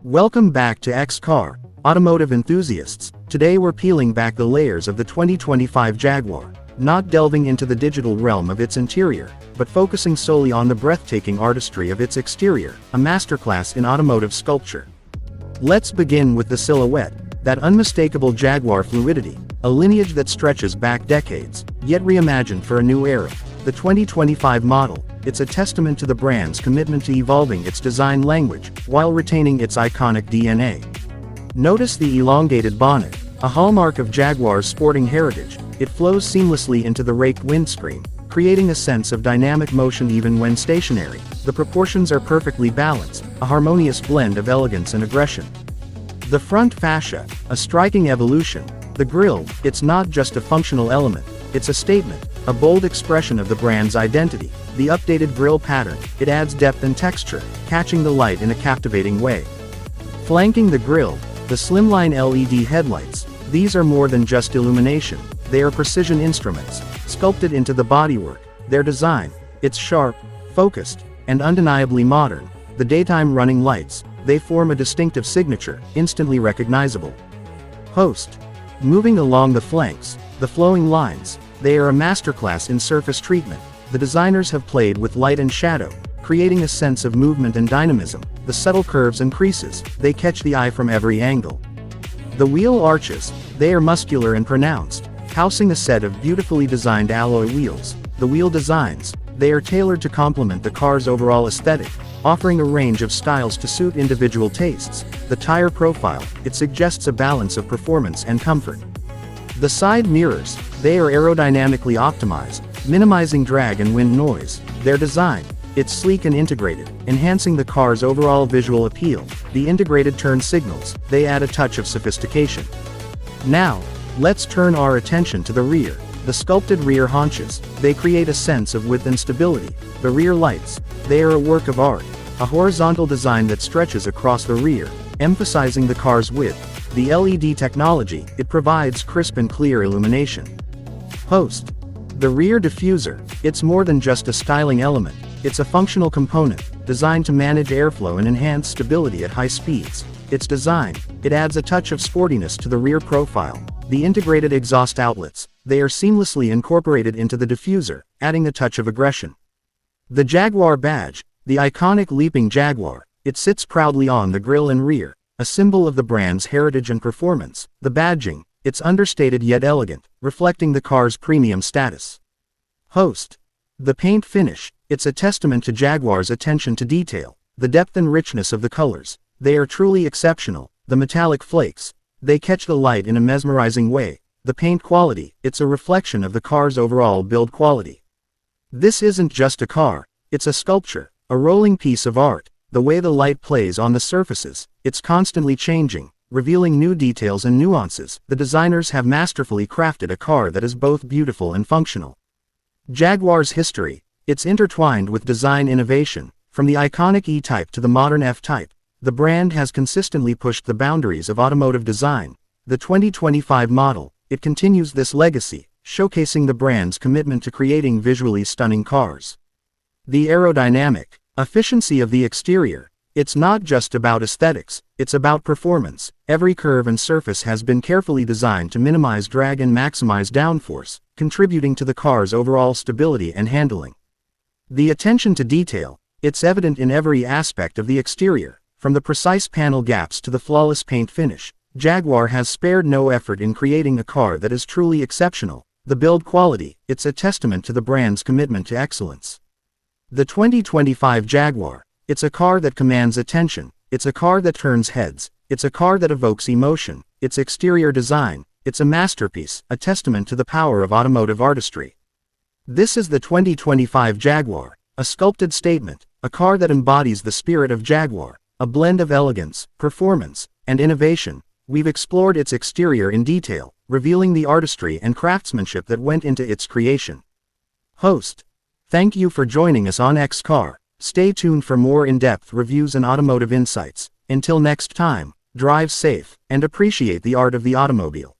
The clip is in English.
Welcome back to X-Car, automotive enthusiasts. Today we're peeling back the layers of the 2025 Jaguar, not delving into the digital realm of its interior, but focusing solely on the breathtaking artistry of its exterior, a masterclass in automotive sculpture. Let's begin with the silhouette, that unmistakable Jaguar fluidity, a lineage that stretches back decades, yet reimagined for a new era. The 2025 model, it's a testament to the brand's commitment to evolving its design language, while retaining its iconic DNA. Notice the elongated bonnet, a hallmark of Jaguar's sporting heritage. It flows seamlessly into the raked windscreen, creating a sense of dynamic motion even when stationary. The proportions are perfectly balanced, a harmonious blend of elegance and aggression. The front fascia, a striking evolution. The grille, it's not just a functional element, it's a statement, a bold expression of the brand's identity. The updated grille pattern, it adds depth and texture, catching the light in a captivating way. Flanking the grille, the slimline LED headlights. These are more than just illumination, they are precision instruments, sculpted into the bodywork. Their design, it's sharp, focused, and undeniably modern. The daytime running lights, they form a distinctive signature, instantly recognizable. Host. Moving along the flanks, the flowing lines, they are a masterclass in surface treatment. The designers have played with light and shadow, creating a sense of movement and dynamism. The subtle curves and creases, they catch the eye from every angle. The wheel arches, they are muscular and pronounced, housing a set of beautifully designed alloy wheels. The wheel designs, they are tailored to complement the car's overall aesthetic, offering a range of styles to suit individual tastes. The tire profile, it suggests a balance of performance and comfort. The side mirrors, they are aerodynamically optimized, minimizing drag and wind noise. Their design, it's sleek and integrated, enhancing the car's overall visual appeal. The integrated turn signals, they add a touch of sophistication. Now, let's turn our attention to the rear. The sculpted rear haunches, they create a sense of width and stability. The rear lights, they are a work of art, a horizontal design that stretches across the rear, emphasizing the car's width. The LED technology, it provides crisp and clear illumination. Host. The rear diffuser, it's more than just a styling element, it's a functional component, designed to manage airflow and enhance stability at high speeds. Its design, it adds a touch of sportiness to the rear profile. The integrated exhaust outlets, they are seamlessly incorporated into the diffuser, adding a touch of aggression. The Jaguar badge, the iconic leaping Jaguar, it sits proudly on the grille and rear, a symbol of the brand's heritage and performance. The badging, it's understated yet elegant, reflecting the car's premium status. Host. The paint finish, it's a testament to Jaguar's attention to detail. The depth and richness of the colors, they are truly exceptional. The metallic flakes, they catch the light in a mesmerizing way. The paint quality, it's a reflection of the car's overall build quality. This isn't just a car, it's a sculpture, a rolling piece of art. The way the light plays on the surfaces, it's constantly changing, revealing new details and nuances. The designers have masterfully crafted a car that is both beautiful and functional. Jaguar's history, it's intertwined with design innovation. From the iconic E-Type to the modern F-Type, the brand has consistently pushed the boundaries of automotive design. The 2025 model, it continues this legacy, showcasing the brand's commitment to creating visually stunning cars. The aerodynamic efficiency of the exterior, it's not just about aesthetics, it's about performance. Every curve and surface has been carefully designed to minimize drag and maximize downforce, contributing to the car's overall stability and handling. The attention to detail, it's evident in every aspect of the exterior, from the precise panel gaps to the flawless paint finish. Jaguar has spared no effort in creating a car that is truly exceptional. The build quality, it's a testament to the brand's commitment to excellence. The 2025 Jaguar, it's a car that commands attention, it's a car that turns heads, it's a car that evokes emotion. Its exterior design, it's a masterpiece, a testament to the power of automotive artistry. This is the 2025 Jaguar, a sculpted statement, a car that embodies the spirit of Jaguar, a blend of elegance, performance, and innovation. We've explored its exterior in detail, revealing the artistry and craftsmanship that went into its creation. Host. Thank you for joining us on X-Car. Stay tuned for more in-depth reviews and automotive insights. Until next time, drive safe, and appreciate the art of the automobile.